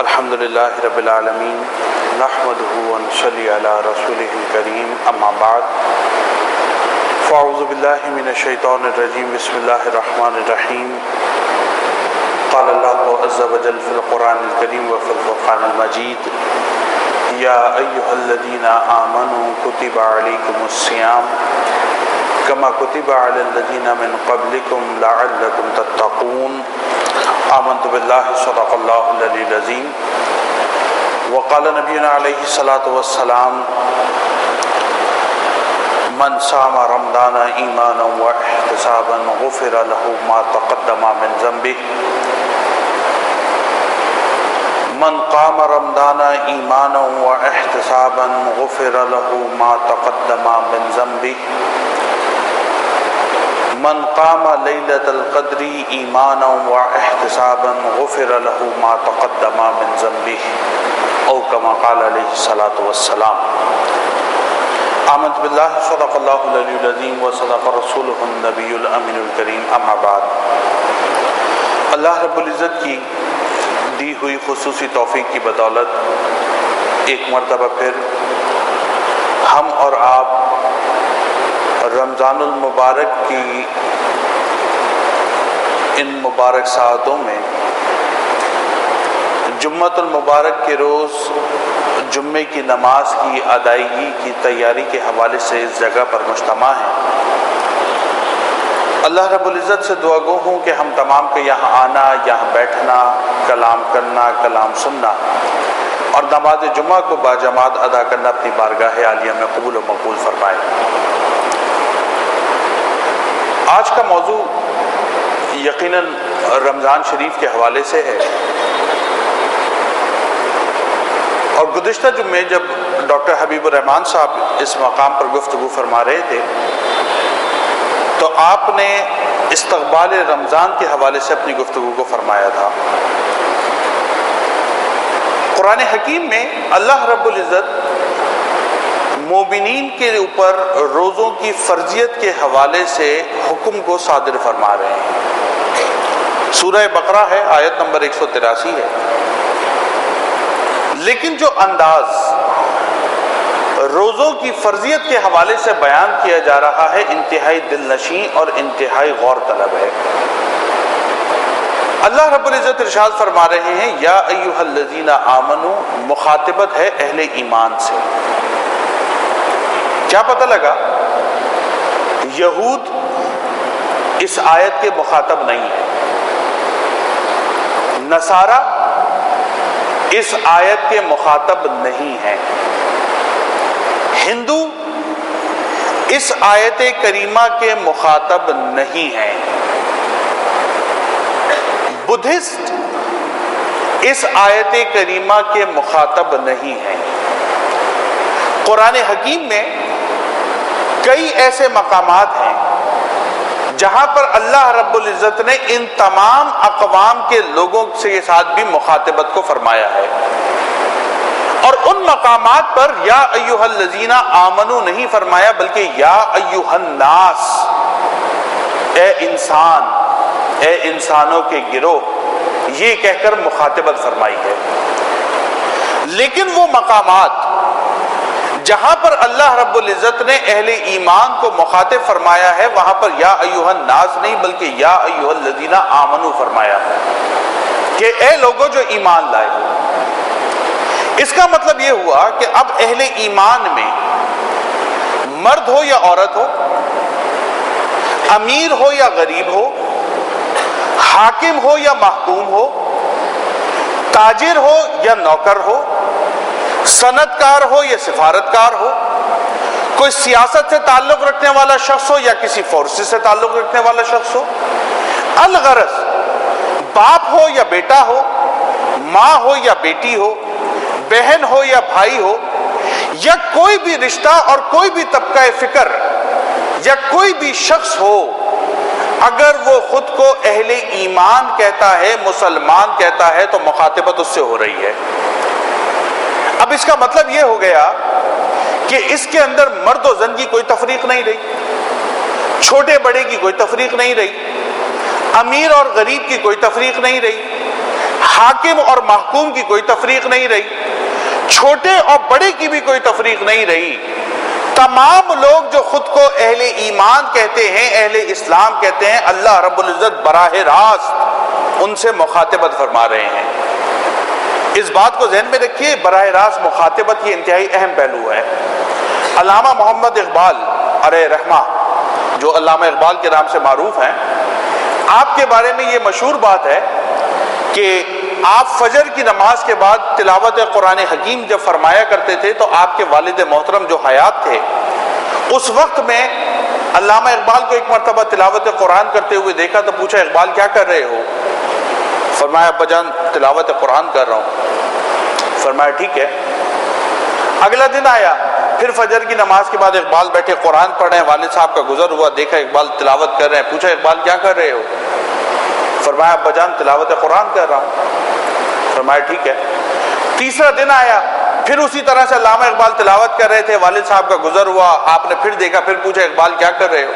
الحمد للہ رب العالمین نحمدہ ونصلی علی رسولہ الکریم اما بعد فاعوذ باللہ من الشیطان الرجیم بسم اللہ الرحمن الرحیم قال اللہ عز وجل فی القرآن الکریم وفی الفرقان المجید یا ایہا الذین آمنوا کتب علیکم الصیام کما کتب علی الذین من قبلکم لعلکم تتقون آمنت باللہ صدق اللہ العلی العظیم وقال نبینا علیہ الصلاۃ والسلام من صام رمضان ایمانا واحتسابا غفر له ما تقدم من ذنبه من قام رمضان ایمانا واحتسابا غفر له ما تقدم من ذنبه من قام لیلۃ القدر ایمانا واحتسابا غفر له ما تقدم من ذنبه او کما قال علیہ الصلاۃ والسلام آمنت باللہ صدق اللہ العلی العظیم وصدق رسولہ النبی الامین الکریم اما بعد اللہ رب العزت کی دی ہوئی خصوصی توفیق کی بدولت ایک مرتبہ پھر ہم اور آپ رمضان المبارک کی ان مبارک ساعتوں میں جمعۃ المبارک کے روز جمعے کی نماز کی ادائیگی کی تیاری کے حوالے سے اس جگہ پر مجتمع ہیں۔ اللہ رب العزت سے دعا گو ہوں کہ ہم تمام کے یہاں آنا، یہاں بیٹھنا، کلام کرنا، کلام سننا اور نماز جمعہ کو باجماعت ادا کرنا اپنی بارگاہ عالیہ میں قبول و مقبول فرمائے۔ آج کا موضوع یقیناً رمضان شریف کے حوالے سے ہے، اور گزشتہ جمعے جب ڈاکٹر حبیب-ر-رحمان صاحب اس مقام پر گفتگو فرما رہے تھے تو آپ نے استقبال رمضان کے حوالے سے اپنی گفتگو کو فرمایا تھا۔ قرآن حکیم میں اللہ رب العزت مومنین کے اوپر روزوں کی فرضیت کے حوالے سے حکم کو صادر فرما رہے ہیں۔ سورہ بقرہ ہے، آیت نمبر 183 ہے، لیکن جو انداز روزوں کی فرضیت کے حوالے سے بیان کیا جا رہا ہے انتہائی دل نشیں اور انتہائی غور طلب ہے۔ اللہ رب العزت ارشاد فرما رہے ہیں یا ایھا الذین آمنوا، مخاطبت ہے اہل ایمان سے۔ کیا پتہ لگا؟ یہود اس آیت کے مخاطب نہیں ہے، نصارہ اس آیت کے مخاطب نہیں ہیں، ہندو اس آیت کریمہ کے مخاطب نہیں ہیں، بدھسٹ اس آیت کریمہ کے مخاطب نہیں ہیں۔ قرآن حکیم میں کئی ایسے مقامات ہیں جہاں پر اللہ رب العزت نے ان تمام اقوام کے لوگوں کے ساتھ بھی مخاطبت کو فرمایا ہے، اور ان مقامات پر یا ایھا الذین آمنوا نہیں فرمایا بلکہ یا ایھا الناس، اے انسان، اے انسانوں کے گروہ، یہ کہہ کر مخاطبت فرمائی ہے۔ لیکن وہ مقامات جہاں پر اللہ رب العزت نے اہل ایمان کو مخاطب فرمایا ہے وہاں پر یا ایھا الناس نہیں بلکہ یا ایھا الذین آمنوا فرمایا ہے کہ اے لوگوں جو ایمان لائے۔ اس کا مطلب یہ ہوا کہ اب اہل ایمان میں مرد ہو یا عورت ہو، امیر ہو یا غریب ہو، حاکم ہو یا محکوم ہو، تاجر ہو یا نوکر ہو، صنعتکار ہو یا سفارتکار ہو، کوئی سیاست سے تعلق رکھنے والا شخص ہو یا کسی فورس سے تعلق رکھنے والا شخص ہو، الغرض باپ ہو یا بیٹا ہو، ماں ہو یا بیٹی ہو، بہن ہو یا بھائی ہو، یا کوئی بھی رشتہ اور کوئی بھی طبقہ فکر یا کوئی بھی شخص ہو، اگر وہ خود کو اہل ایمان کہتا ہے، مسلمان کہتا ہے، تو مخاطبت اس سے ہو رہی ہے۔ اب اس کا مطلب یہ ہو گیا کہ اس کے اندر مرد و زن کی کوئی تفریق نہیں رہی، چھوٹے بڑے کی کوئی تفریق نہیں رہی، امیر اور غریب کی کوئی تفریق نہیں رہی، حاکم اور محکوم کی کوئی تفریق نہیں رہی، چھوٹے اور بڑے کی بھی کوئی تفریق نہیں رہی۔ تمام لوگ جو خود کو اہل ایمان کہتے ہیں، اہل اسلام کہتے ہیں، اللہ رب العزت براہ راست ان سے مخاطبت فرما رہے ہیں۔ اس بات کو ذہن میں رکھیے، براہ راست مخاطبت یہ انتہائی اہم پہلو ہے۔ علامہ محمد اقبال ARY-رحمہ، جو علامہ اقبال کے نام سے معروف ہیں، آپ کے بارے میں یہ مشہور بات ہے کہ آپ فجر کی نماز کے بعد تلاوت قرآن حکیم جب فرمایا کرتے تھے تو آپ کے والد محترم جو حیات تھے، اس وقت میں علامہ اقبال کو ایک مرتبہ تلاوت قرآن کرتے ہوئے دیکھا تو پوچھا، اقبال کیا کر رہے ہو؟ فرمایا ابا جان تلاوت قرآن کر رہا ہوں۔ فرمایا ٹھیک ہے۔ اگلا دن آیا، پھر فجر کی نماز کے بعد اقبال بیٹھے قرآن پڑھ رہے ہیں، والد صاحب کا گزر ہوا، دیکھا اقبال تلاوت کر رہے ہیں، پوچھا اقبال کیا کر رہے ہو؟ فرمایا ابا جان تلاوت قرآن کر رہا ہوں۔ فرمایا ٹھیک ہے۔ تیسرا دن آیا، پھر اسی طرح سے علامہ اقبال تلاوت کر رہے تھے، والد صاحب کا گزر ہوا، آپ نے پھر دیکھا، پھر پوچھا اقبال کیا کر رہے ہو؟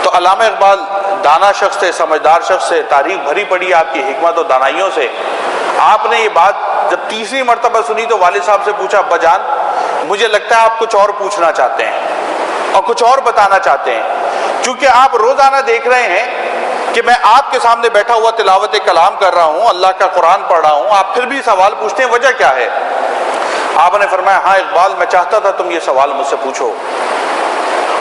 تو علامہ اقبال دانا شخص تھے، سمجھدار شخص سے، تاریخ بھری پڑی آپ کی حکمت و دانائیوں سے۔ آپ نے یہ بات جب تیسری مرتبہ سنی تو والد صاحب سے پوچھا، ابا جان مجھے لگتا ہے آپ کچھ اور پوچھنا چاہتے ہیں اور کچھ اور بتانا چاہتے ہیں، کیونکہ آپ روزانہ دیکھ رہے ہیں کہ میں آپ کے سامنے بیٹھا ہوا تلاوت کلام کر رہا ہوں، اللہ کا قرآن پڑھ رہا ہوں، آپ پھر بھی سوال پوچھتے ہیں، وجہ کیا ہے؟ آپ نے فرمایا ہاں اقبال میں چاہتا تھا تم یہ سوال مجھ سے پوچھو،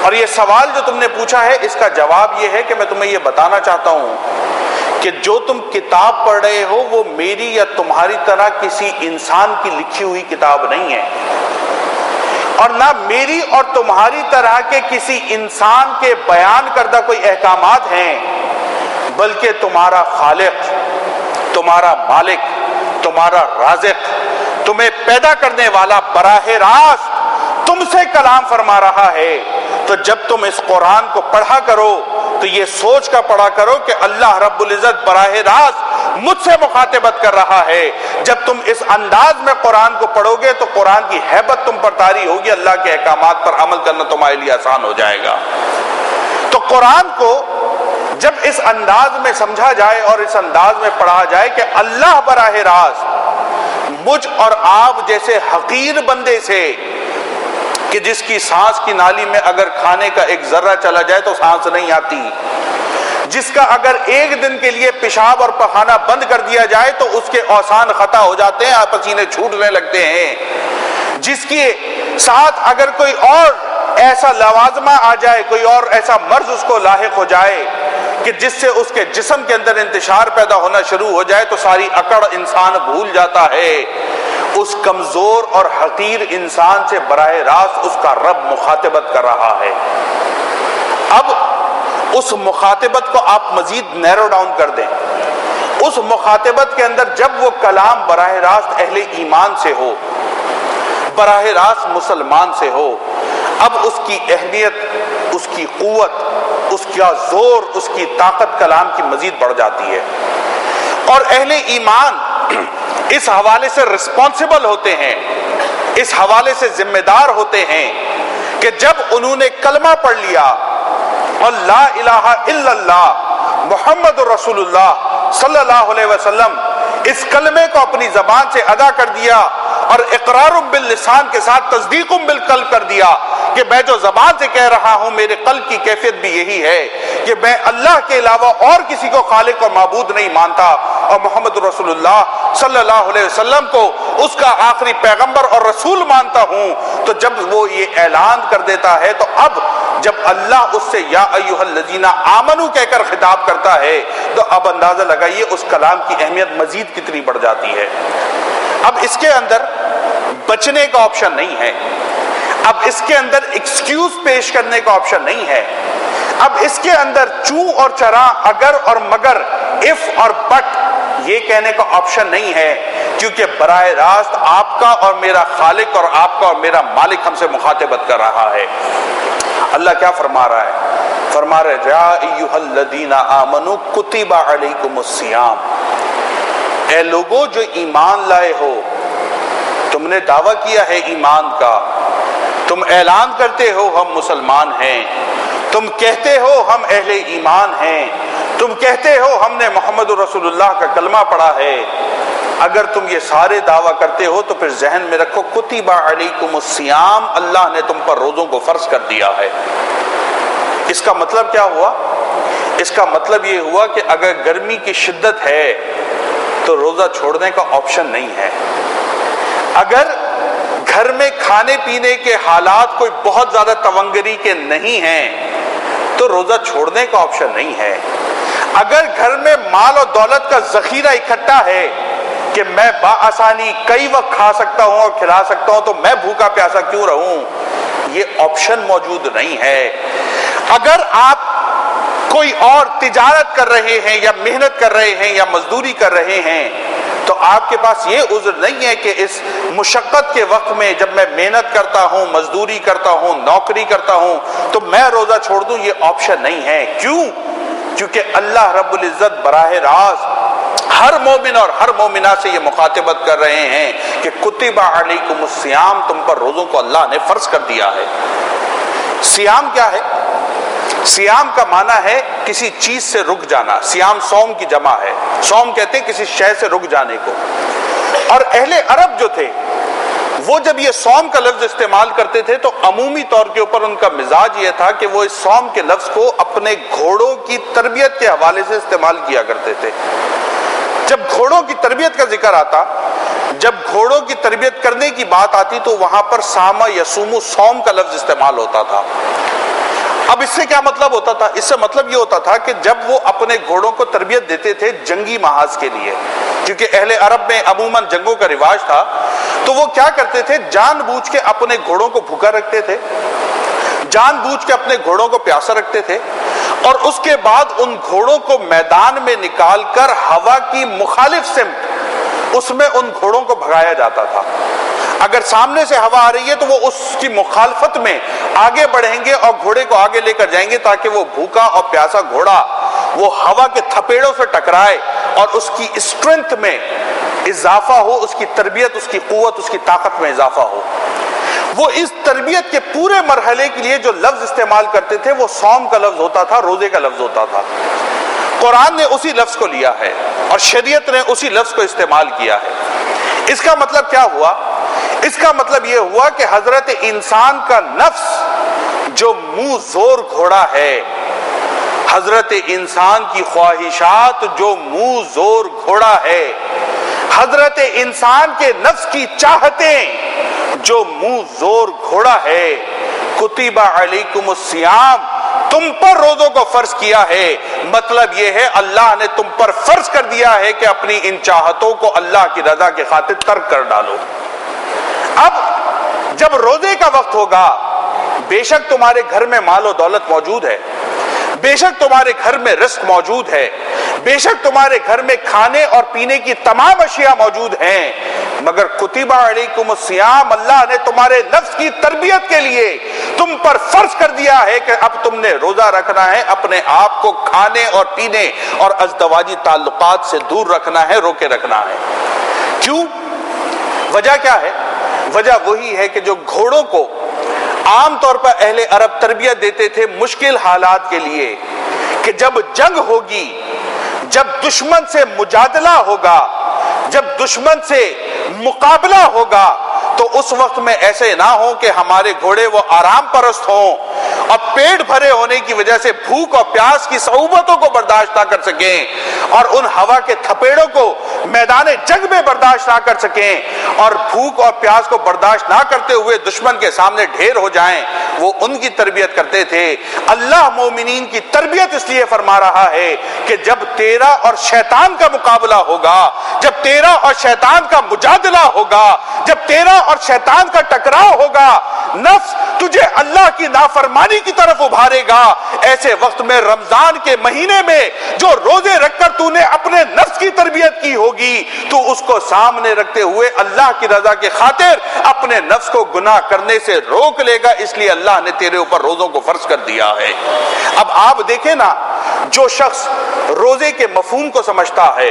اور یہ سوال جو تم نے پوچھا ہے اس کا جواب یہ ہے کہ میں تمہیں یہ بتانا چاہتا ہوں کہ جو تم کتاب پڑھ رہے ہو وہ میری یا تمہاری طرح کسی انسان کی لکھی ہوئی کتاب نہیں ہے، اور نہ میری اور تمہاری طرح کے کسی انسان کے بیان کردہ کوئی احکامات ہیں، بلکہ تمہارا خالق، تمہارا مالک، تمہارا رازق، تمہیں پیدا کرنے والا براہ راست تم سے کلام فرما رہا ہے۔ تو جب تم اس قرآن کو پڑھا کرو تو یہ سوچ کر پڑھا کرو کہ اللہ رب العزت براہ راست مجھ سے مخاطبت کر رہا ہے۔ جب تم اس انداز میں قرآن کو پڑھو گے تو قرآن کی ہیبت تم پر طاری ہوگی، اللہ کے احکامات پر عمل کرنا تمہارے لیے آسان ہو جائے گا۔ تو قرآن کو جب اس انداز میں سمجھا جائے اور اس انداز میں پڑھا جائے کہ اللہ براہ راست مجھ اور آپ جیسے حقیر بندے سے، کہ جس کی سانس کی نالی میں اگر کھانے کا ایک ذرہ چلا جائے تو سانس نہیں آتی، جس کا اگر ایک دن کے لیے پیشاب اور پخانہ بند کر دیا جائے تو اس کے اوسان خطا ہو جاتے ہیں، پسینے چھوٹنے لگتے ہیں، جس کے ساتھ اگر کوئی اور ایسا لوازمہ آ جائے، کوئی اور ایسا مرض اس کو لاحق ہو جائے کہ جس سے اس کے جسم کے اندر انتشار پیدا ہونا شروع ہو جائے تو ساری اکڑ انسان بھول جاتا ہے، اس کمزور اور حقیر انسان سے براہ راست اس کا رب مخاطبت کر رہا ہے۔ اب اس مخاطبت کو آپ مزید نیرو ڈاؤن کر دیں، اس مخاطبت کے اندر جب وہ کلام براہ راست اہل ایمان سے ہو، براہ راست مسلمان سے ہو، اب اس کی اہمیت، اس کی قوت، اس کا زور، اس کی طاقت کلام کی مزید بڑھ جاتی ہے۔ اور اہل ایمان اس حوالے سے رسپانسبل ہوتے ہیں، اس حوالے سے ذمہ دار ہوتے ہیں کہ جب انہوں نے کلمہ پڑھ لیا اور لا الہ الا اللہ محمد رسول اللہ صلی اللہ علیہ وسلم، اس کلمے کو اپنی زبان سے ادا کر دیا اور اقرار باللسان کے ساتھ تصدیق بالقلب کر دیا کہ میں جو زبان سے کہہ رہا ہوں میرے قلب کی کیفیت بھی یہی ہے کہ میں اللہ کے علاوہ اور کسی کو خالق اور معبود نہیں مانتا، اور محمد رسول اللہ صلی اللہ علیہ وسلم کو اس کا آخری پیغمبر اور رسول مانتا ہوں۔ تو جب وہ یہ اعلان کر دیتا ہے تو اب جب اللہ اس سے یا ایھا الذین آمنو کہہ کر خطاب کرتا ہے تو اب اندازہ لگائیے اس کلام کی اہمیت مزید کتنی بڑھ جاتی ہے۔ اب اس کے اندر بچنے کا آپشن نہیں ہے، اب اس کے اندر ایکسکیوز پیش کرنے کا آپشن نہیں ہے، اب اس کے اندر چوں اور چرا، اگر اور مگر، اف اور بٹ یہ کہنے کا آپشن نہیں ہے، کیونکہ براہ راست آپ کا اور میرا خالق اور آپ کا اور میرا مالک ہم سے مخاطبت کر رہا ہے۔ اللہ کیا فرما رہا ہے؟ فرما رہے یا ایھا الذین آمنوا کتب علیکم الصیام، اے لوگوں جو ایمان لائے ہو، تم نے دعویٰ کیا ہے ایمان کا، تم اعلان کرتے ہو ہم مسلمان ہیں، تم کہتے ہو ہم اہل ایمان ہیں، تم کہتے ہو ہم نے محمد رسول اللہ کا کلمہ پڑھا ہے، اگر تم یہ سارے دعویٰ کرتے ہو تو پھر ذہن میں رکھو کتب علیکم الصیام، اللہ نے تم پر روزوں کو فرض کر دیا ہے۔ اس کا مطلب کیا ہوا؟ اس کا مطلب یہ ہوا کہ اگر گرمی کی شدت ہے تو روزہ چھوڑنے کا آپشن نہیں ہے۔ اگر گھر میں کھانے پینے کے حالات کوئی بہت زیادہ تونگری کے نہیں ہیں تو روزہ چھوڑنے کا آپشن نہیں ہے۔ اگر گھر میں مال و دولت کا ذخیرہ اکٹھا ہے کہ میں بآسانی کئی وقت کھا سکتا ہوں اور کھلا سکتا ہوں تو میں بھوکا پیاسا کیوں رہوں، یہ آپشن موجود نہیں ہے۔ اگر آپ کوئی اور تجارت کر رہے ہیں یا محنت کر رہے ہیں یا مزدوری کر رہے ہیں تو آپ کے پاس یہ عذر نہیں ہے کہ اس مشقت کے وقت میں جب میں محنت کرتا ہوں، مزدوری کرتا ہوں، نوکری کرتا ہوں تو میں روزہ چھوڑ دوں، یہ آپشن نہیں ہے۔ کیوں؟ کیونکہ اللہ رب العزت براہ راست ہر مومن اور ہر مومنہ سے یہ مخاطبت کر رہے ہیں کہ کتب علیکم الصیام، تم پر روزوں کو اللہ نے فرض کر دیا ہے۔ صیام کیا ہے؟ صیام کا معنی ہے کسی چیز سے رک جانا۔ صیام صوم کی جمع ہے، صوم کہتے ہیں کسی شے سے رک جانے کو۔ اور اہل عرب جو تھے وہ جب یہ صوم کا لفظ استعمال کرتے تھے تو عمومی طور کے اوپر ان کا مزاج یہ تھا کہ وہ اس صوم کے لفظ کو اپنے گھوڑوں کی تربیت کے حوالے سے استعمال کیا کرتے تھے۔ جب گھوڑوں کی تربیت کا ذکر آتا، جب گھوڑوں کی تربیت کرنے کی بات آتی تو وہاں پر ساما یسوم، صوم کا لفظ استعمال ہوتا تھا۔ اب اس سے کیا مطلب ہوتا تھا؟ اس سے مطلب یہ ہوتا تھا کہ جب وہ اپنے گھوڑوں کو تربیت دیتے تھے جنگی محاذ کے لیے، کیونکہ اہل عرب میں عموماً جنگوں کا رواج تھا، تو وہ کیا کرتے تھے؟ جان بوجھ کے اپنے گھوڑوں کو بھوکا رکھتے تھے، جان بوجھ کے اپنے گھوڑوں کو پیاسا رکھتے تھے، اور اس کے بعد ان گھوڑوں کو میدان میں نکال کر ہوا کی مخالف سمت اس میں ان گھوڑوں کو بھگایا جاتا تھا۔ اگر سامنے سے ہوا آ رہی ہے تو وہ اس کی مخالفت میں آگے بڑھیں گے اور گھوڑے کو آگے لے کر جائیں گے تاکہ وہ بھوکا اور پیاسا گھوڑا وہ ہوا کے تھپیڑوں سے ٹکرائے اور اس کی اسٹرینتھ میں اضافہ ہو، اس کی تربیت، اس کی قوت، اس کی طاقت میں اضافہ ہو۔ وہ اس تربیت کے پورے مرحلے کے لیے جو لفظ استعمال کرتے تھے وہ صوم کا لفظ ہوتا تھا، روزے کا لفظ ہوتا تھا۔ قرآن نے اسی لفظ کو لیا ہے اور شریعت نے اسی لفظ کو استعمال کیا ہے۔ اس کا مطلب کیا ہوا؟ اس کا مطلب یہ ہوا کہ حضرت انسان کا نفس جو منہ زور گھوڑا ہے، حضرت انسان کی خواہشات جو منہ زور گھوڑا ہے، حضرت انسان کے نفس کی چاہتیں جو منہ زور گھوڑا ہے، کتب علیکم الصیام، تم پر روزوں کو فرض کیا ہے۔ مطلب یہ ہے اللہ نے تم پر فرض کر دیا ہے کہ اپنی ان چاہتوں کو اللہ کی رضا کے خاطر ترک کر ڈالو۔ اب جب روزے کا وقت ہوگا، بے شک تمہارے گھر میں مال و دولت موجود ہے، بے شک تمہارے گھر میں رزق موجود ہے، بے شک تمہارے گھر میں کھانے اور پینے کی تمام اشیاء موجود ہیں، مگر کتب علیکم الصیام، اللہ نے تمہارے نفس کی تربیت کے لیے تم پر فرض کر دیا ہے کہ اب تم نے روزہ رکھنا ہے، اپنے آپ کو کھانے اور پینے اور ازدواجی تعلقات سے دور رکھنا ہے، روکے رکھنا ہے۔ کیوں؟ وجہ کیا ہے؟ وجہ وہی ہے کہ جو گھوڑوں کو عام طور پر اہل عرب تربیت دیتے تھے مشکل حالات کے لیے، کہ جب جنگ ہوگی، جب دشمن سے مجادلہ ہوگا، جب دشمن سے مقابلہ ہوگا، تو اس وقت میں ایسے نہ ہو کہ ہمارے گھوڑے وہ آرام پرست ہوں اور پیٹ بھرے ہونے کی وجہ سے بھوک اور پیاس کی صعوبتوں کو برداشت نہ کر سکیں اور ان ہوا کے تھپیڑوں کو میدان جنگ میں برداشت نہ کر سکیں اور بھوک اور پیاس کو برداشت نہ کرتے ہوئے دشمن کے سامنے ڈھیر ہو جائیں۔ وہ ان کی تربیت کرتے تھے۔ اللہ مومنین کی تربیت اس لیے فرما رہا ہے کہ جب تیرا اور شیطان کا مقابلہ ہوگا، جب تیرا اور شیطان کا مجادلہ ہوگا، جب تیرا اور شیطان کا ٹکراؤ ہوگا، نفس تجھے اللہ کی نافرمانی کی طرف ابھارے گا۔ ایسے وقت میں رمضان کے مہینے میں جو روزے رکھ کر تو نے اپنے نفس کی تربیت کی ہوگی، تو اس کو سامنے رکھتے ہوئے اللہ کی رضا کے خاطر اپنے نفس کو گناہ کرنے سے روک لے گا، اس لیے اللہ نے تیرے اوپر روزوں کو فرض کر دیا ہے۔ اب آپ دیکھیں نا، جو شخص روزے کے مفہوم کو سمجھتا ہے،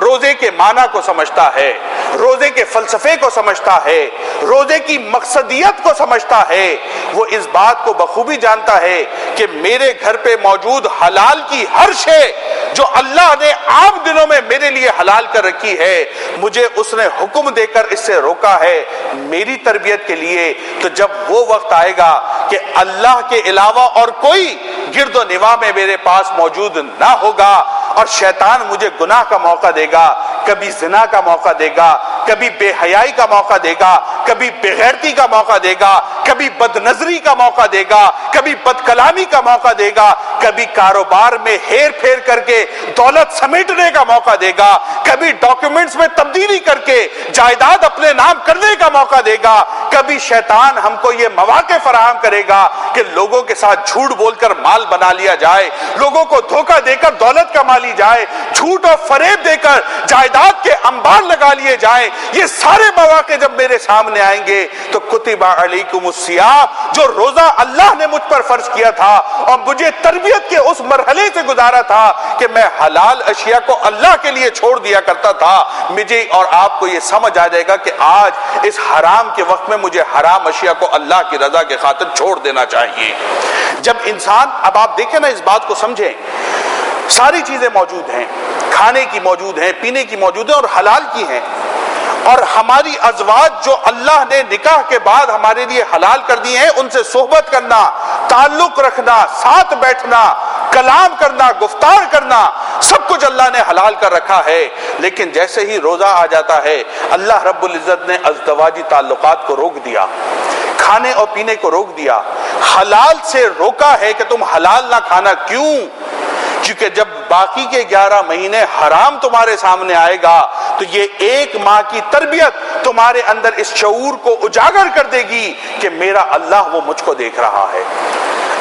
روزے کے معنی کو سمجھتا ہے، روزے کے فلسفے کو سمجھتا ہے، روزے کی مقصدیت کو سمجھتا ہے، وہ اس بات کو بخوبی جانتا ہے کہ میرے گھر پہ موجود حلال کی ہر شے جو اللہ نے عام دنوں میں میرے لیے حلال کر رکھی ہے، مجھے اس نے حکم دے کر اس سے روکا ہے میری تربیت کے لیے، تو جب وہ وقت آئے گا کہ اللہ کے علاوہ اور کوئی گرد و نواح میں میرے پاس موجود نہ ہوگا اور شیطان مجھے گناہ کا موقع دے گا، کبھی زنا کا موقع دے گا، کبھی بے حیائی کا موقع دے گا، کبھی بے غیرتی کا موقع دے گا، کبھی بد نظری کا موقع دے گا، کبھی بد کلامی کا موقع دے گا، کبھی کاروبار میں ہیر پھیر کر کے دولت سمیٹنے کا موقع دے گا، کبھی ڈاکیومنٹس میں تبدیلی کر کے جائیداد اپنے نام کرنے کا موقع دے گا، کبھی شیطان ہم کو یہ مواقع فراہم کرے گا کہ لوگوں کے ساتھ جھوٹ بول کر مال بنا لیا جائے، لوگوں کو دھوکہ دے کر دولت کما لی جائے، جھوٹ اور فریب دے کر جائیداد کے انبار لگا لیے جائیں۔ یہ سارے مواقع جب میرے سامنے آئیں گے تو کتب علیکم الصیام، جو روزہ اللہ نے مجھ پر فرض کیا تھا اور مجھے تربیت کے اس مرحلے سے گزارا تھا کہ میں حلال اشیاء کو اللہ کے لیے چھوڑ دیا کرتا تھا، مجھے اور آپ کو یہ سمجھ آ جائے گا کہ آج اس حرام کے وقت میں مجھے حرام اشیاء کو اللہ کی رضا کے خاطر چھوڑ دینا چاہیے۔ جب انسان، اب آپ دیکھیں نا، اس بات کو سمجھیں، ساری چیزیں موجود ہیں، کھانے کی موجود ہیں، پینے کی موجود ہیں اور حلال کی ہیں، اور ہماری ازواج جو اللہ نے نکاح کے بعد ہمارے لیے حلال کر دی ہیں، ان سے صحبت کرنا، تعلق رکھنا، ساتھ بیٹھنا، کلام کرنا، گفتار کرنا، سب کچھ اللہ نے حلال کر رکھا ہے۔ لیکن جیسے ہی روزہ آ جاتا ہے، اللہ رب العزت نے ازدواجی تعلقات کو روک دیا، کھانے اور پینے کو روک دیا، حلال سے روکا ہے کہ تم حلال نہ کھانا۔ کیوں؟ کیونکہ جب باقی کے 11 مہینے حرام تمہارے سامنے آئے گا تو یہ ایک ماہ کی تربیت تمہارے اندر اس شعور کو اجاگر کر دے گی کہ میرا اللہ وہ مجھ کو دیکھ رہا ہے۔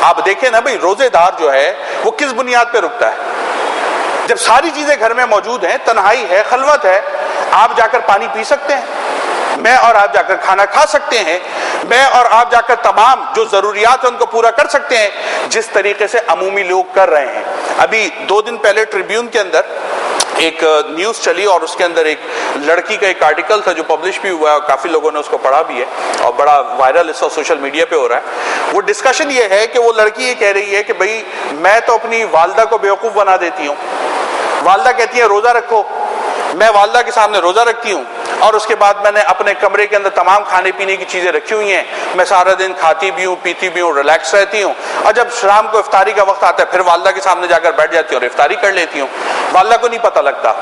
آپ دیکھیں نا بھئی، روزے دار جو ہے وہ کس بنیاد پہ رکتا ہے؟ جب ساری چیزیں گھر میں موجود ہیں، تنہائی ہے، خلوت ہے، آپ جا کر پانی پی سکتے ہیں، میں اور آپ جا کر کھانا کھا سکتے ہیں، میں اور آپ جا کر تمام جو ضروریات ہیں ان کو پورا کر سکتے ہیں، جس طریقے سے عمومی لوگ کر رہے ہیں۔ ابھی 2 دن پہلے ٹریبیون کے اندر ایک نیوز چلی اور اس کے اندر ایک لڑکی کا ایک آرٹیکل تھا جو پبلش بھی ہوا ہے اور کافی لوگوں نے اس کو پڑھا بھی ہے اور بڑا وائرل اس وقت سوشل میڈیا پہ ہو رہا ہے۔ وہ ڈسکشن یہ ہے کہ وہ لڑکی یہ کہہ رہی ہے کہ بھئی میں تو اپنی والدہ کو بیوقوف بنا دیتی ہوں، والدہ کہتی ہے روزہ رکھو، میں والدہ کے سامنے روزہ رکھتی ہوں اور اس کے بعد میں نے اپنے کمرے کے اندر تمام کھانے پینے کی چیزیں رکھی ہوئی ہیں، میں سارا دن کھاتی بھی ہوں، پیتی بھی ہوں، ریلیکس رہتی ہوں، اور جب شام کو افطاری کا وقت آتا ہے پھر والدہ کے سامنے جا کر بیٹھ جاتی ہوں اور افطاری کر لیتی ہوں۔ والدہ کو نہیں پتہ لگتا،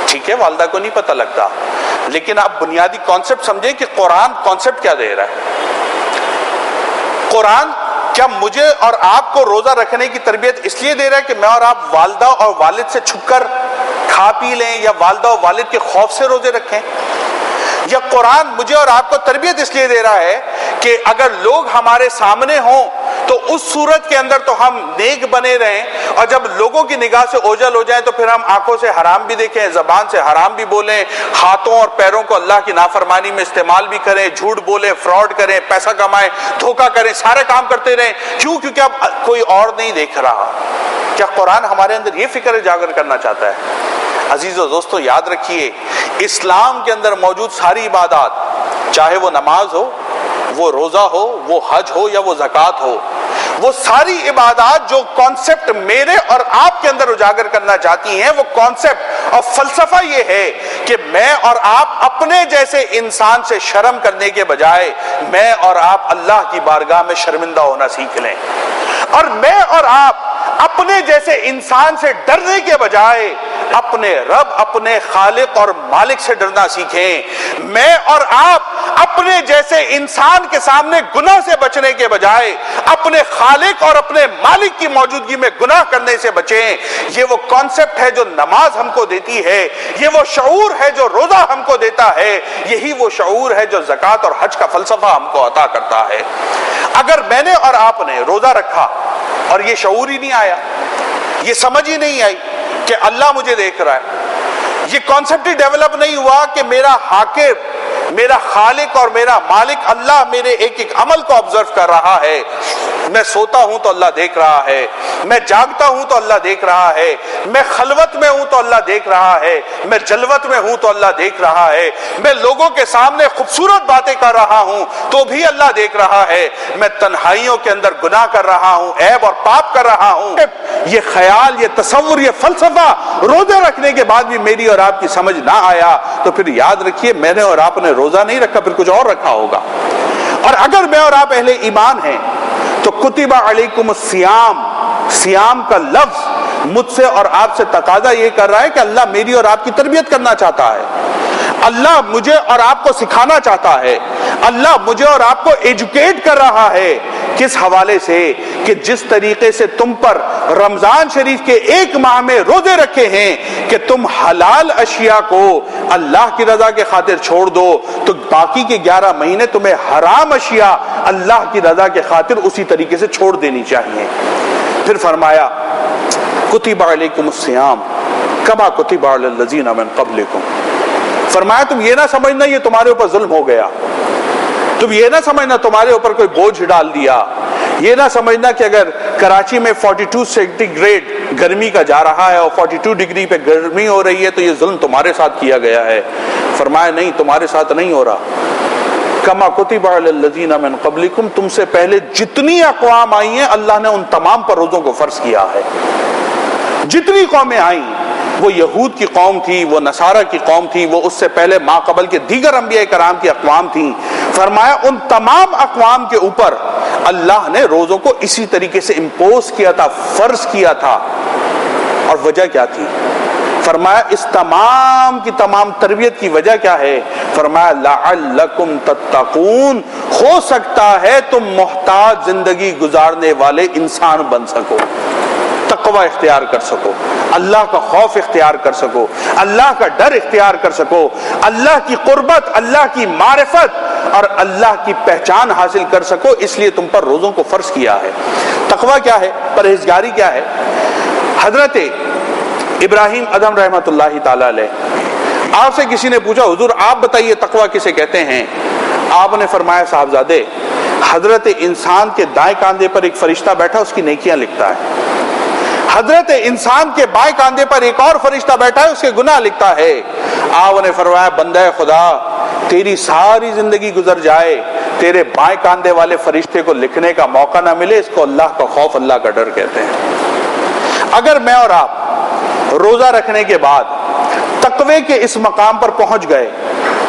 ٹھیک ہے، والدہ کو نہیں پتہ لگتا، لیکن آپ بنیادی کانسیپٹ سمجھیں کہ قرآن کانسیپٹ کیا دے رہا ہے۔ قرآن کیا مجھے اور آپ کو روزہ رکھنے کی تربیت اس لیے دے رہا ہے کہ میں اور آپ والدہ اور والد سے چھپ کر کھا پی لیں یا والدہ اور والد کے خوف سے روزے رکھیں؟ یا قرآن مجھے اور آپ کو تربیت اس لیے دے رہا ہے کہ اگر لوگ ہمارے سامنے ہوں تو اس صورت کے اندر تو ہم نیک بنے رہیں، اور جب لوگوں کی نگاہ سے اوجھل ہو جائیں تو پھر ہم آنکھوں سے حرام بھی دیکھیں، زبان سے حرام بھی بولیں، ہاتھوں اور پیروں کو اللہ کی نافرمانی میں استعمال بھی کریں، جھوٹ بولیں، فراڈ کریں، پیسہ کمائیں، دھوکہ کریں، سارے کام کرتے رہیں۔ کیوں؟ کیونکہ اب کوئی اور نہیں دیکھ رہا۔ کیا قرآن ہمارے اندر یہ فکر اجاگر کرنا چاہتا ہے؟ عزیزو دوستو، یاد رکھیے، اسلام کے اندر موجود ساری عبادات، چاہے وہ نماز ہو، وہ روزہ ہو، وہ حج ہو یا وہ زکوٰۃ ہو، وہ ساری عبادات جو کانسیپٹ میرے اور آپ کے اندر اجاگر کرنا چاہتی ہیں، وہ کانسیپٹ اور فلسفہ یہ ہے کہ میں اور آپ اپنے جیسے انسان سے شرم کرنے کے بجائے میں اور آپ اللہ کی بارگاہ میں شرمندہ ہونا سیکھ لیں، اور میں اور آپ اپنے جیسے انسان سے ڈرنے کے بجائے اپنے رب، اپنے خالق اور مالک سے ڈرنا سیکھیں۔ میں اور آپ اپنے جیسے انسان کے سامنے گناہ سے بچنے کے بجائے اپنے خالق اور اپنے مالک کی موجودگی میں گناہ کرنے سے بچیں۔ یہ وہ کانسیپٹ ہے جو نماز ہم کو دیتی ہے، یہ وہ شعور ہے جو روزہ ہم کو دیتا ہے، یہی وہ شعور ہے جو زکوٰۃ اور حج کا فلسفہ ہم کو عطا کرتا ہے۔ اگر میں نے اور آپ نے روزہ رکھا اور یہ شعور ہی نہیں آیا، یہ سمجھ ہی نہیں آئی کہ اللہ مجھے دیکھ رہا ہے، یہ کانسیپٹ ہی ڈیولپ نہیں ہوا کہ میرا حاکم، میرا خالق اور میرا مالک اللہ میرے ایک ایک عمل کو آبزرو کر رہا ہے، میں سوتا ہوں تو اللہ دیکھ رہا ہے، میں جاگتا ہوں تو اللہ دیکھ رہا ہے، میں خلوت میں ہوں تو اللہ دیکھ رہا ہے، میں جلوت میں ہوں تو اللہ دیکھ رہا ہے، میں لوگوں کے سامنے خوبصورت باتیں کر رہا ہوں تو بھی اللہ دیکھ رہا ہے، میں تنہائیوں کے اندر گناہ کر رہا ہوں، عیب اور پاپ کر رہا ہوں۔ یہ خیال، یہ تصور، یہ فلسفہ روزے رکھنے کے بعد بھی میری اور آپ کی سمجھ نہ آیا تو پھر یاد رکھیے میں نے اور آپ نے روزہ نہیں رکھا، پھر کچھ اور رکھا ہوگا۔ اور اگر میں اور آپ اہل ایمان ہیں تو کتب علیکم الصیام، صیام کا لفظ مجھ سے اور آپ سے تقاضا یہ کر رہا ہے کہ اللہ میری اور آپ کی تربیت کرنا چاہتا ہے، اللہ مجھے اور آپ کو سکھانا چاہتا ہے، اللہ مجھے اور آپ کو ایجوکیٹ کر رہا ہے۔ کس حوالے سے؟ کہ جس طریقے سے تم پر رمضان شریف کے ایک ماہ میں روزے رکھے ہیں کہ تم حلال اشیاء کو اللہ کی رضا کے خاطر چھوڑ دو تو باقی کے 11 مہینے تمہیں حرام اشیاء اللہ کی رضا کے خاطر اسی طریقے سے چھوڑ دینی چاہیے۔ پھر فرمایا کتب علیکم الصیام کما کتب علی الذین من قبلکم، فرمایا تم یہ نہ سمجھنا یہ تمہارے اوپر ظلم ہو گیا، تم یہ نہ سمجھنا تمہارے اوپر کوئی بوجھ ڈال دیا، یہ نہ سمجھنا کہ اگر کراچی میں 42 سینٹی گریڈ گرمی کا جا رہا ہے اور 42 ڈگری پہ گرمی ہو رہی ہے تو یہ ظلم تمہارے ساتھ کیا گیا ہے۔ فرمایا نہیں، تمہارے ساتھ نہیں ہو رہا۔ کما کتب علی الذین من قبلکم، تم سے پہلے جتنی اقوام آئی ہیں اللہ نے ان تمام پر روزوں کو فرض کیا ہے۔ جتنی قومیں آئیں، وہ یہود کی قوم تھی، وہ نصارہ کی قوم تھی، وہ اس سے پہلے ما قبل کے دیگر انبیاء کرام کی اقوام تھیں، فرمایا ان تمام اقوام کے اوپر اللہ نے روزوں کو اسی طریقے سے امپوز کیا تھا، فرض کیا تھا۔ اور وجہ کیا تھی؟ فرمایا اس تمام کی تمام تربیت کی وجہ کیا ہے؟ فرمایا لعلکم تتقون، ہو سکتا ہے تم محتاط زندگی گزارنے والے انسان بن سکو، تقوی اختیار کر سکو، اللہ کا خوف اختیار کر سکو، اللہ کا ڈر اختیار کر سکو، اللہ کی قربت، اللہ کی معرفت اور اللہ کی پہچان حاصل کر سکو، اس لیے تم پر روزوں کو فرض کیا ہے۔ تقوی کیا ہے؟ پرہیزگاری کیا ہے؟ حضرت ابراہیم ادم رحمۃ اللہ تعالی علیہ، آپ سے کسی نے پوچھا حضور آپ بتائیے تقوی کسے کہتے ہیں؟ آپ نے فرمایا صاحبزادے، حضرت انسان کے دائیں کاندھے پر ایک فرشتہ بیٹھا اس کی نیکیاں لکھتا ہے، حضرت انسان کے بائیں کاندھے پر ایک اور فرشتہ بیٹھا ہے اس کے گناہ لکھتا ہے۔ آپ نے فرمایا بندہ خدا تیری ساری زندگی گزر جائے تیرے بائیں کاندھے والے فرشتے کو لکھنے کا موقع نہ ملے، اس کو اللہ کا خوف، اللہ کا ڈر کہتے ہیں۔ اگر میں اور آپ روزہ رکھنے کے بعد تقوی کے اس مقام پر پہنچ گئے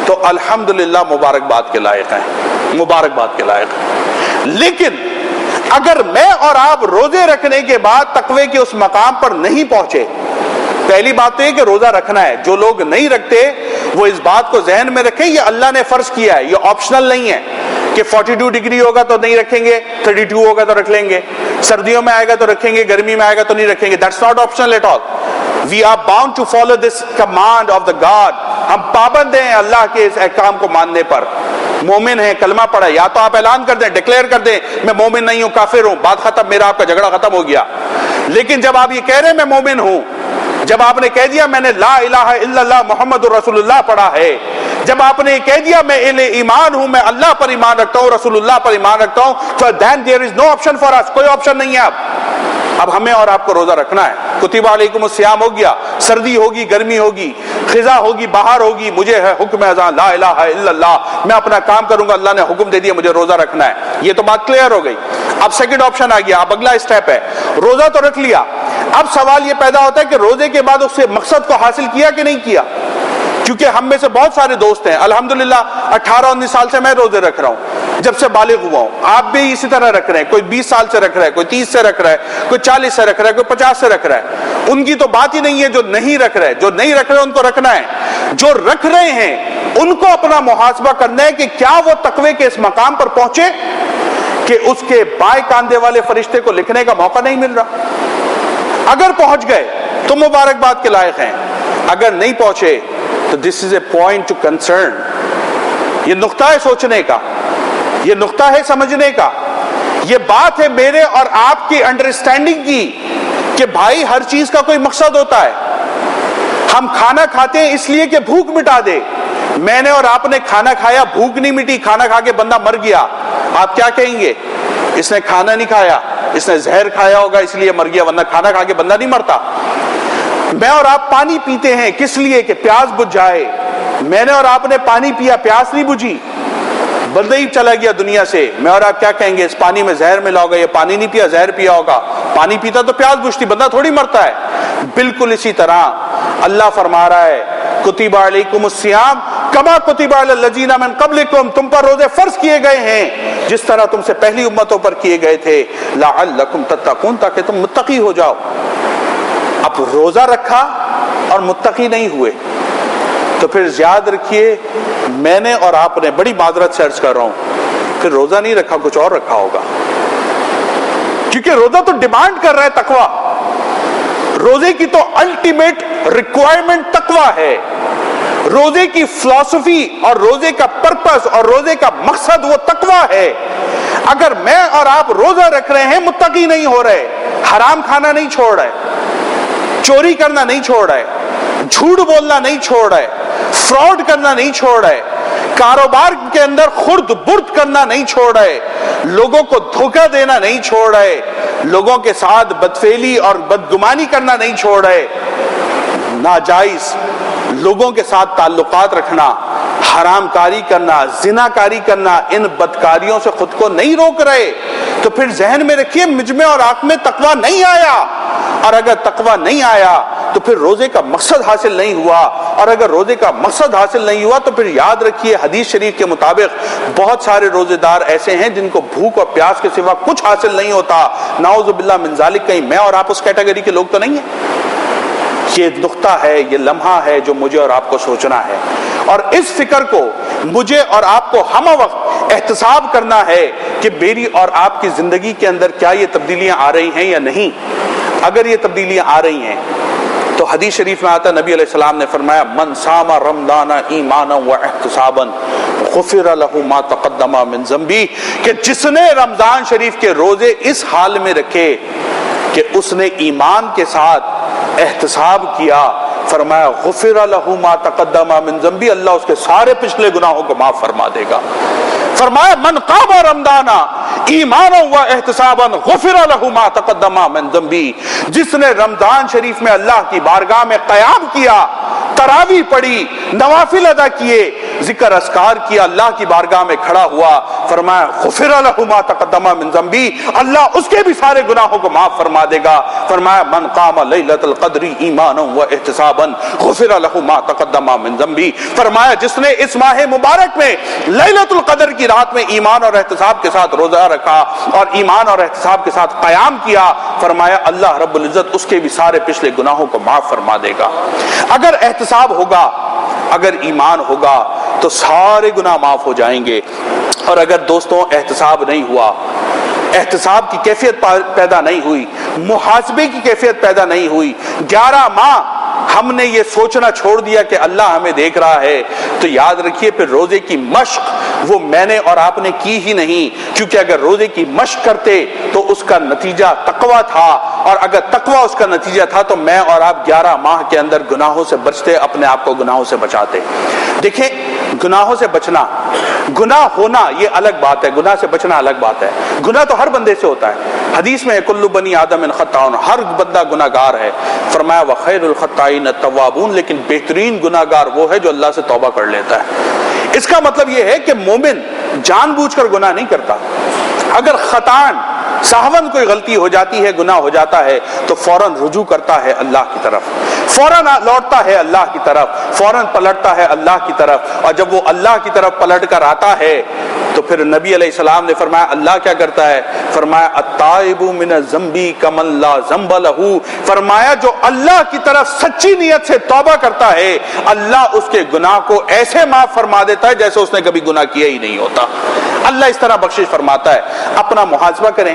تو الحمدللہ مبارکباد کے لائق ہیں، مبارکباد کے لائق ہیں۔ لیکن اگر میں اور آپ روزے رکھنے کے بعد تقوی کے اس مقام پر نہیں پہنچے، پہلی بات تو یہ کہ روزہ رکھنا ہے، جو لوگ نہیں رکھتے وہ اس بات کو ذہن میں رکھیں یہ اللہ نے فرض کیا ہے، یہ آپشنل نہیں ہے کہ 42 ڈگری ہوگا تو نہیں رکھیں گے، 32 ہوگا تو رکھ لیں گے، سردیوں میں آئے گا تو رکھیں گے، گرمی میں آئے گا تو نہیں رکھیں گے۔ That's not optional at all. We are bound to follow this command of the God. ہم پابند ہیں اللہ کے اس احکام کو ماننے پر۔ مومن ہیں، کلمہ پڑھا، یا تو آپ اعلان کر دیں، ڈکلیئر کر دیں میں مومن نہیں ہوں، کافر ہوں، بات ختم، میرا آپ کا جھگڑا ختم ہو گیا۔ لیکن جب آپ یہ کہہ رہے ہیں میں مومن ہوں، جب آپ نے کہہ دیا میں نے لا الہ الا اللہ محمد رسول اللہ پڑھا ہے، جب آپ نے کہہ دیا میں اہل ایمان ہوں، میں اللہ پر ایمان رکھتا ہوں، رسول اللہ پر ایمان رکھتا ہوں، so then there is no option for us، کوئی آپشن نہیں ہے اب ہمیں اور آپ کو روزہ رکھنا ہے۔ کتب علیکم الصیام ہو گیا، سردی ہوگی، گرمی ہوگی، خزاں ہوگی، بہار ہوگی، مجھے ہے حکم اذان لا الہ الا اللہ، میں اپنا کام کروں گا، اللہ نے حکم دے دیا مجھے روزہ رکھنا ہے، یہ تو بات کلیئر ہو گئی۔ اب سیکنڈ آپشن آ گیا، اب اگلا اسٹیپ ہے، روزہ تو رکھ لیا، اب سوال یہ پیدا ہوتا ہے کہ روزے کے بعد اس سے مقصد کو حاصل کیا کہ نہیں کیا؟ کیونکہ ہم میں سے بہت سارے دوست ہیں، الحمدللہ 18-19 سال سے میں روزے رکھ رہا ہوں، جب سے بالغ ہوا ہوں، آپ بھی اسی طرح رکھ رہے ہیں، کوئی 20 سال سے رکھ رہا ہے، کوئی 30 سے رکھ رہا ہے، کوئی 40 سے رکھ رہا ہے، کوئی 50 سے رکھ رہا ہے۔ ان کی تو بات ہی نہیں ہے جو نہیں رکھ رہے، جو نہیں رکھ رہے ان کو رکھنا ہے، جو رکھ رہے ہیں ان کو اپنا محاسبہ کرنا ہے کہ کیا وہ تقوی کے اس مقام پر پہنچے کہ اس کے بائیں کاندھے والے فرشتے کو لکھنے کا موقع نہیں مل رہا۔ اگر پہنچ گئے تو مبارکباد کے لائق ہیں، اگر نہیں پہنچے تو this is a point to concern، یہ نقطہ ہے سوچنے کا، یہ نقطہ ہے سمجھنے کا، یہ بات ہے میرے اور آپ کی انڈرسٹینڈنگ کی کہ بھائی ہر چیز کا کوئی مقصد ہوتا ہے۔ ہم کھانا کھاتے ہیں اس لیے کہ بھوک مٹا دے، میں نے اور آپ نے کھانا کھایا، بھوک نہیں مٹی، کھانا کھا کے بندہ مر گیا، آپ کیا کہیں گے؟ اس نے کھانا نہیں کھایا، اس نے زہر کھایا ہوگا اس لیے مر گیا، ورنہ کھانا کھا کے بندہ نہیں مرتا۔ میں اور آپ پانی پیتے ہیں کس لیے؟ کہ پیاس بجھ جائے۔ میں نے اور آپ نے پانی پیا، پیاس نہیں بجھی، بندہ ہی چلا گیا دنیا سے۔ میں اور آپ کیا کہیں گے؟ اس پانی میں زہر ملا ہوگا، یہ پانی نہیں پیا، زہر پیا ہوگا۔ پانی پیتا تو پیاس بجھتی، بندہ تھوڑی مرتا ہے۔ بالکل اسی طرح اللہ فرما رہا ہے کتب علیکم الصیام کما کتب علی الذین من قبلکم، تم پر روزے فرض کیے گئے ہیں جس طرح تم سے پہلی امتوں پر کیے گئے تھے، لعلکم تتقون، تاکہ تم متقی ہو جاؤ۔ اب روزہ رکھا اور متقی نہیں ہوئے تو پھر یاد رکھیے میں نے اور آپ نے، بڑی معذرت سے عرض کر رہا ہوں، پھر روزہ نہیں رکھا، کچھ اور رکھا ہوگا، کیونکہ روزہ تو ڈیمانڈ کر رہا ہے تقویٰ۔ روزے کی تو الٹیمیٹ ریکوائرمنٹ تقویٰ ہے۔ روزے کی فلسفی اور روزے کا پرپس اور روزے کا مقصد وہ تقویٰ ہے۔ اگر میں اور آپ روزہ رکھ رہے ہیں، متقی نہیں ہو رہے، حرام کھانا نہیں چھوڑ رہے، چوری کرنا نہیں چھوڑ رہے، جھوٹ بولنا نہیں چھوڑ رہے، فراڈ کرنا نہیں چھوڑ رہے، کاروبار کے اندر خرد برد کرنا نہیں چھوڑ رہے، لوگوں کو دھوکہ دینا نہیں چھوڑ رہے، لوگوں کے ساتھ بدفعلی اور بدگمانی کرنا نہیں چھوڑ رہے، ناجائز لوگوں کے ساتھ تعلقات رکھنا، حرام کاری کرنا، زنا کاری کرنا، ان بدکاریوں سے خود کو نہیں روک رہے، تو پھر ذہن میں رکھیے مجھ میں اور آپ میں تقویٰ نہیں آیا۔ اور اگر تقویٰ نہیں آیا تو پھر روزے کا مقصد حاصل نہیں ہوا، اور اگر روزے کا مقصد حاصل نہیں ہوا تو پھر یاد رکھیے حدیث شریف کے مطابق بہت سارے روزے دار ایسے ہیں جن کو بھوک اور پیاس کے سوا کچھ حاصل نہیں ہوتا۔ نعوذ باللہ من ذالک، کہیں میں اور آپ اس کیٹیگری کے لوگ تو نہیں ہیں؟ یہ نقطہ ہے، یہ لمحہ ہے جو مجھے اور آپ کو سوچنا ہے، اور اس فکر کو مجھے اور آپ کو ہم وقت احتساب کرنا ہے کہ میری اور آپ کی زندگی کے اندر کیا یہ تبدیلیاں آ رہی ہیں یا نہیں۔ اگر یہ تبدیلیاں آ رہی ہیں تو حدیث شریف میں آتا نبی علیہ السلام نے فرمایا من صام رمضان ایمانا واحتسابا غفر له ما تقدم من ذنبی، کہ جس نے رمضان شریف کے روزے اس حال میں رکھے کہ اس نے ایمان کے ساتھ احتساب کیا، فرمایا غفر له ما تقدم من ذنبی، اللہ اس کے سارے پچھلے گناہوں کو معاف فرما دے گا۔ فرمایا من قام رمضان ایمانا واحتسابا غفر له ما تقدم من ذنبی، جس نے رمضان شریف میں اللہ کی بارگاہ میں قیام کیا، تراویح پڑھی، نوافل ادا کیے، ذکر اذکار کیا، اللہ کی بارگاہ میں کھڑا ہوا، فرمایا غفر له ما تقدم من ذنبی، اللہ اس کے بھی سارے گناہوں کو معاف فرما دے گا۔ فرمایا من قام لیلۃ القدر ایمانا واحتسابا غفر له ما تقدم من ذنبی، فرمایا جس نے اس ماہ مبارک میں لیلۃ القدر کی رات میں ایمان اور احتساب کے ساتھ روزہ رکھا اور ایمان اور احتساب کے ساتھ قیام کیا، فرمایا اللہ رب العزت اس کے بھی سارے پچھلے گناہوں کو معاف فرما دے گا۔ اگر احتساب ہوگا، اگر ایمان ہوگا تو سارے گناہ معاف ہو جائیں گے، اور اگر دوستوں احتساب نہیں ہوا، احتساب کی کیفیت پیدا نہیں ہوئی، محاسبے کی کیفیت پیدا نہیں ہوئی، 11 ماہ ہم نے یہ سوچنا چھوڑ دیا کہ اللہ ہمیں دیکھ رہا ہے، تو یاد رکھیے پھر روزے کی مشق وہ میں نے اور آپ نے کی ہی نہیں، کیونکہ اگر روزے کی مشق کرتے تو اس کا نتیجہ تقویٰ تھا، اور اگر تقویٰ اس کا نتیجہ تھا تو میں اور آپ 11 ماہ کے اندر گناہوں سے بچتے، اپنے آپ کو گناہوں سے بچاتے۔ دیکھیں گناہوں سے بچنا، گناہ ہونا یہ الگ بات ہے، گناہ سے بچنا الگ بات ہے۔ گناہ تو ہر بندے سے ہوتا ہے، حدیث میں کل بنی آدم خطاء، ہر بندہ گناہ گار ہے، فرمایا وخیر الخطائین التوابون، لیکن بہترین گناہ گار وہ ہے جو اللہ سے توبہ کر لیتا ہے۔ اس کا مطلب یہ ہے کہ مومن جان بوجھ کر گناہ نہیں کرتا، اگر خطاً سہون کوئی غلطی ہو جاتی ہے، گناہ ہو جاتا ہے، تو فوراً رجوع کرتا ہے اللہ کی طرف، فوراً لوٹتا ہے اللہ کی طرف، فوراً پلٹتا ہے اللہ کی طرف، اور جب وہ اللہ کی طرف پلٹ کر آتا ہے تو پھر نبی علیہ السلام نے فرمایا اللہ کیا کرتا ہے؟ فرمایا التائب من الذنب کمن لا ذنب له، فرمایا جو اللہ کی طرف سچی نیت سے توبہ کرتا ہے اللہ اس کے گناہ کو ایسے معاف فرما دیتا ہے جیسے اس نے کبھی گناہ کیا ہی نہیں ہوتا۔ اللہ اس طرح بخشش فرماتا ہے۔ اپنا محاسبہ کریں،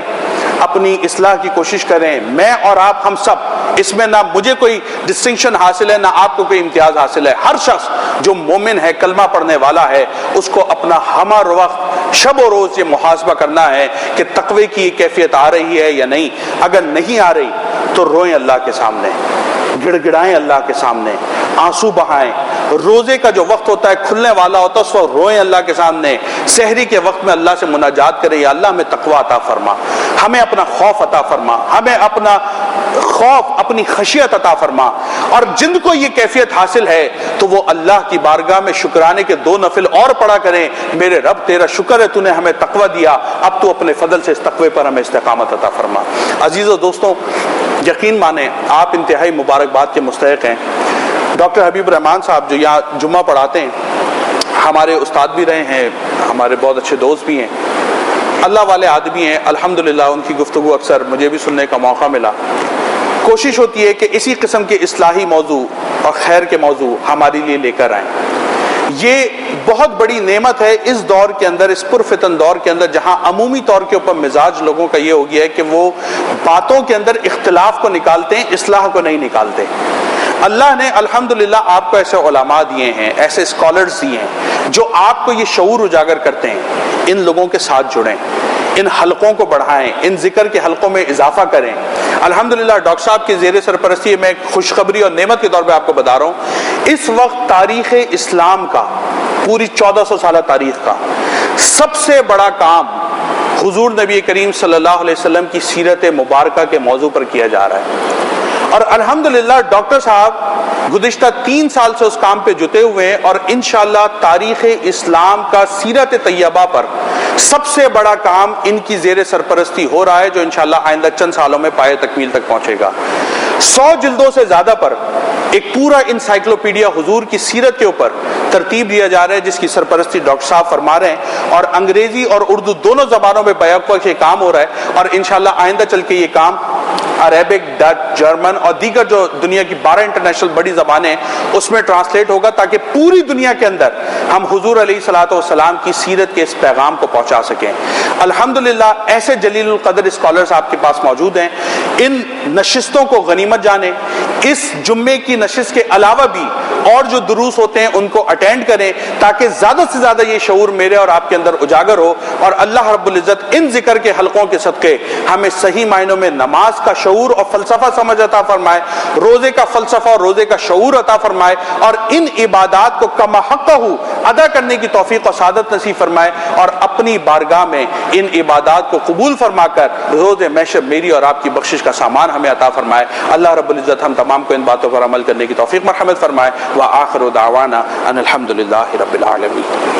اپنی اصلاح کی کوشش کریں، میں اور آپ ہم سب، اس میں نہ مجھے کوئی ڈسٹنکشن حاصل ہے نہ آپ کو کوئی امتیاز حاصل ہے، ہر شخص جو مومن ہے، کلمہ پڑھنے والا ہے، اس کو اپنا ہمہ وقت شب و روز یہ محاسبہ کرنا ہے کہ تقوی کی کیفیت آ رہی ہے یا نہیں۔ اگر نہیں آ رہی تو روئیں اللہ کے سامنے، گڑ گڑائیں اللہ کے سامنے، آنسو بہائیں، روزے کا جو وقت ہوتا ہے کھلنے والا ہوتا ہے اس وقت روئیں اللہ کے سامنے، سحری کے وقت میں اللہ سے مناجات کریں، یا اللہ ہمیں تقوی عطا فرما، ہمیں اپنا خوف عطا فرما، ہمیں اپنا خوف، اپنی خشیت عطا فرما۔ اور جن کو یہ کیفیت حاصل ہے تو وہ اللہ کی بارگاہ میں شکرانے کے 2 نفل اور پڑھا کریں، میرے رب تیرا شکر ہے تو نے ہمیں تقوی دیا، اب تو اپنے فضل سے اس تقوی پر ہمیں استقامت عطا فرما۔ عزیزو دوستوں، یقین مانیں آپ انتہائی مبارکباد کے مستحق ہیں۔ ڈاکٹر حبیب-ur-رحمان صاحب جو یہاں جمعہ پڑھاتے ہیں، ہمارے استاد بھی رہے ہیں، ہمارے بہت اچھے دوست بھی ہیں، اللہ والے آدمی ہیں، الحمدللہ ان کی گفتگو اکثر مجھے بھی سننے کا موقع ملا۔ کوشش ہوتی ہے کہ اسی قسم کے اصلاحی موضوع اور خیر کے موضوع ہمارے لیے لے کر آئیں۔ یہ بہت بڑی نعمت ہے اس دور کے اندر، اس پرفتن دور کے اندر، جہاں عمومی طور کے اوپر مزاج لوگوں کا یہ ہو گیا ہے کہ وہ باتوں کے اندر اختلاف کو نکالتے ہیں، اصلاح کو نہیں نکالتے۔ اللہ نے الحمدللہ آپ کو ایسے علماء دیے ہیں، ایسے اسکالرز دیے ہیں جو آپ کو یہ شعور اجاگر کرتے ہیں۔ ان لوگوں کے ساتھ جڑیں، ان حلقوں کو بڑھائیں، ان ذکر کے حلقوں میں اضافہ کریں۔ الحمدللہ ڈاکٹر صاحب کی زیر سرپرستی میں خوشخبری اور نعمت کے طور پہ آپ کو بتا رہا ہوں، اس وقت تاریخ اسلام کا، پوری 1400 سالہ تاریخ کا سب سے بڑا کام حضور نبی کریم صلی اللہ علیہ وسلم کی سیرت مبارکہ کے موضوع پر کیا جا رہا ہے۔ اور الحمدللہ ڈاکٹر صاحب گزشتہ 3 سال سے اس کام پہ جتے ہوئے ہیں، اور انشاءاللہ تاریخ اسلام کا سیرت طیبہ پر سب سے بڑا کام ان کی زیر سرپرستی ہو رہا ہے، جو انشاءاللہ آئندہ چند سالوں میں پایہ تکمیل تک پہنچے گا۔ 100 جلدوں سے زیادہ پر ایک پورا انسائکلوپیڈیا حضور کی سیرت کے اوپر ترتیب دیا جا رہا ہے، جس کی سرپرستی ڈاکٹر صاحب فرما رہے ہیں، اور انگریزی اور اردو دونوں زبانوں میں بیک وقت یہ کام ہو رہا ہے، اور انشاءاللہ آئندہ چل کے یہ کام عربک، ڈچ، جرمن اور دیگر جو دنیا کی 12 انٹرنیشنل بڑی زبانیں اس میں ٹرانسلیٹ ہوگا، تاکہ پوری دنیا کے اندر ہم حضور علیہ الصلوۃ والسلام کی سیرت کے اس پیغام کو پہنچا سکیں۔ الحمدللہ ایسے جلیل القدر اسکالرز آپ کے پاس موجود ہیں۔ ان نشستوں کو غنیمت جانیں، اس جمعے کی نشست کے علاوہ بھی اور جو دروس ہوتے ہیں ان کو اٹینڈ کریں، تاکہ زیادہ سے زیادہ یہ شعور میرے اور آپ کے اندر اجاگر ہو، اور اللہ رب العزت ان ذکر کے حلقوں کے صدقے ہمیں صحیح معنوں میں نماز کا شعور اور فلسفہ سمجھ عطا فرمائے، روزے کا فلسفہ اور روزے کا شعور عطا فرمائے، اور ان عبادات کو کما حقہ ادا کرنے کی توفیق و سعادت نصیب فرمائے، اور اپنی بارگاہ میں ان عبادات کو قبول فرما کر روز محشر میری اور آپ کی بخشش کا سامان ہمیں عطا فرمائے۔ اللہ رب العزت ہم تمام کو ان باتوں پر عمل کرنے کی توفیق مرحمت فرمائے۔ وآخر دعوانا ان الحمدللہ رب العالمین۔